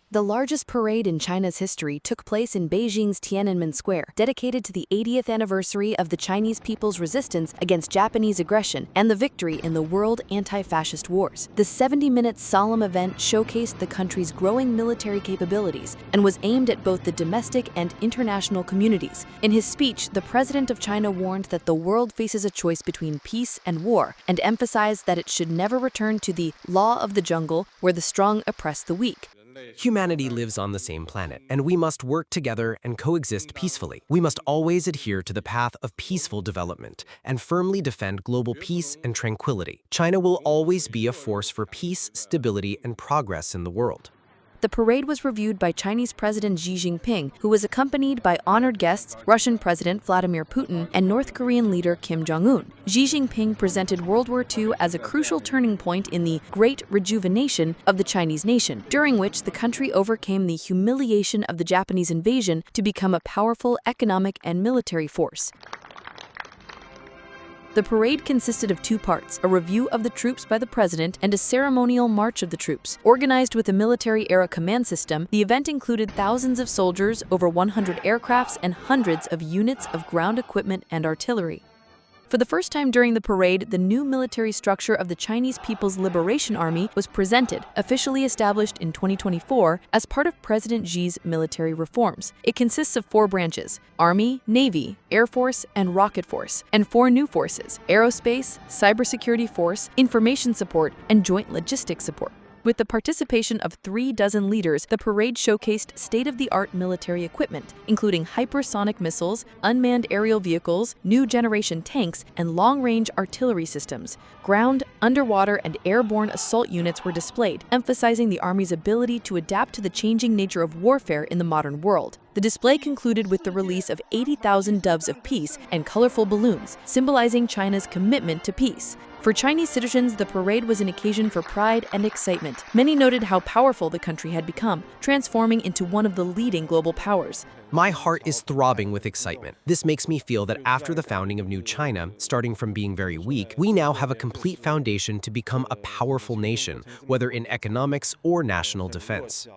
The largest parade in China's history took place in Beijing's Tiananmen Square, dedicated to the 80th anniversary of the Chinese people's resistance against Japanese aggression and the victory in the World Anti-Fascist Wars. The 70-minute solemn event showcased the country's growing military capabilities and was aimed at both the domestic and international communities. In his speech, the president of China warned that the world faces a choice between peace and war and emphasized that it should never return to the law of the jungle where the strong oppress the weak. Humanity lives on the same planet, and we must work together and coexist peacefully. We must always adhere to the path of peaceful development and firmly defend global peace and tranquility. China will always be a force for peace, stability, and progress in the world. The parade was reviewed by Chinese President Xi Jinping, who was accompanied by honored guests Russian President Vladimir Putin and North Korean leader Kim Jong-un. Xi Jinping presented World War II as a crucial turning point in the Great Rejuvenation of the Chinese nation, during which the country overcame the humiliation of the Japanese invasion to become a powerful economic and military force. The parade consisted of two parts, a review of the troops by the president and a ceremonial march of the troops. Organized with a military-era command system, the event included thousands of soldiers, over 100 aircrafts, and hundreds of units of ground equipment and artillery. For the first time during the parade, the new military structure of the Chinese People's Liberation Army was presented, officially established in 2024 as part of President Xi's military reforms. It consists of 4 branches: Army, Navy, Air Force, and Rocket Force, and 4 new forces: Aerospace, Cybersecurity Force, Information Support, and Joint Logistics Support. With the participation of 3 dozen leaders, the parade showcased state-of-the-art military equipment, including hypersonic missiles, unmanned aerial vehicles, new-generation tanks, and long-range artillery systems. Ground, underwater, and airborne assault units were displayed, emphasizing the Army's ability to adapt to the changing nature of warfare in the modern world. The display concluded with the release of 80,000 doves of peace and colorful balloons, symbolizing China's commitment to peace. For Chinese citizens, the parade was an occasion for pride and excitement. Many noted how powerful the country had become, transforming into one of the leading global powers. My heart is throbbing with excitement. This makes me feel that after the founding of New China, starting from being very weak, we now have a complete foundation to become a powerful nation, whether in economics or national defense.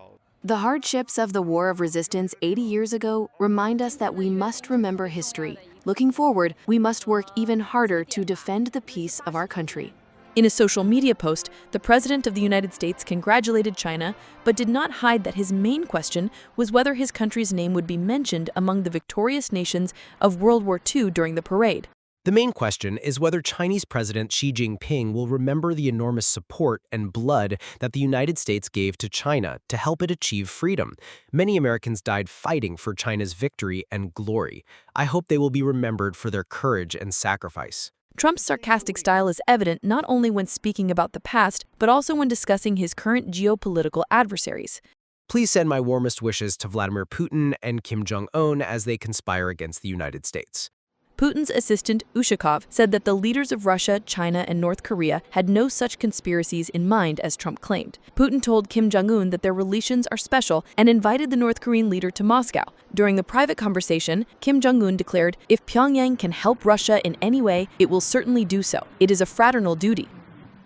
The hardships of the War of Resistance 80 years ago remind us that we must remember history. Looking forward, we must work even harder to defend the peace of our country. In a social media post, the President of the United States congratulated China, but did not hide that his main question was whether his country's name would be mentioned among the victorious nations of World War II during the parade. The main question is whether Chinese President Xi Jinping will remember the enormous support and blood that the United States gave to China to help it achieve freedom. Many Americans died fighting for China's victory and glory. I hope they will be remembered for their courage and sacrifice. Trump's sarcastic style is evident not only when speaking about the past, but also when discussing his current geopolitical adversaries. Please send my warmest wishes to Vladimir Putin and Kim Jong-un as they conspire against the United States. Putin's assistant, Ushakov, said that the leaders of Russia, China, and North Korea had no such conspiracies in mind as Trump claimed. Putin told Kim Jong-un that their relations are special and invited the North Korean leader to Moscow. During the private conversation, Kim Jong-un declared, "If Pyongyang can help Russia in any way, it will certainly do so. It is a fraternal duty."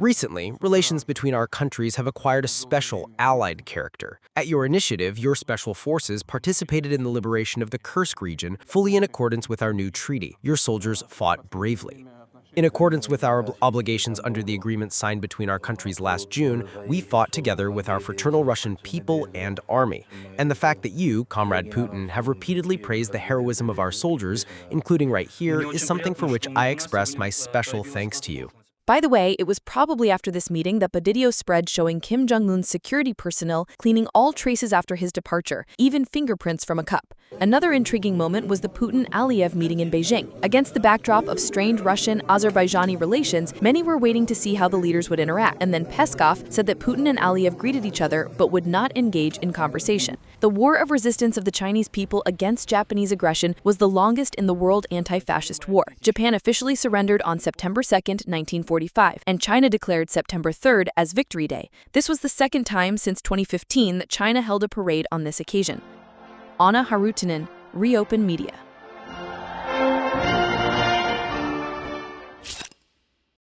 Recently, relations between our countries have acquired a special, allied character. At your initiative, your special forces participated in the liberation of the Kursk region, fully in accordance with our new treaty. Your soldiers fought bravely. In accordance with our obligations under the agreement signed between our countries last June, we fought together with our fraternal Russian people and army. And the fact that you, Comrade Putin, have repeatedly praised the heroism of our soldiers, including right here, is something for which I express my special thanks to you. By the way, it was probably after this meeting that the video spread showing Kim Jong-un's security personnel cleaning all traces after his departure, even fingerprints from a cup. Another intriguing moment was the Putin-Aliyev meeting in Beijing. Against the backdrop of strained Russian-Azerbaijani relations, many were waiting to see how the leaders would interact. And then Peskov said that Putin and Aliyev greeted each other but would not engage in conversation. The war of resistance of the Chinese people against Japanese aggression was the longest in the World Anti-Fascist War. Japan officially surrendered on September 2, 1945, and China declared September 3rd as Victory Day. This was the second time since 2015 that China held a parade on this occasion. Anna Harutinen, ReOpen Media.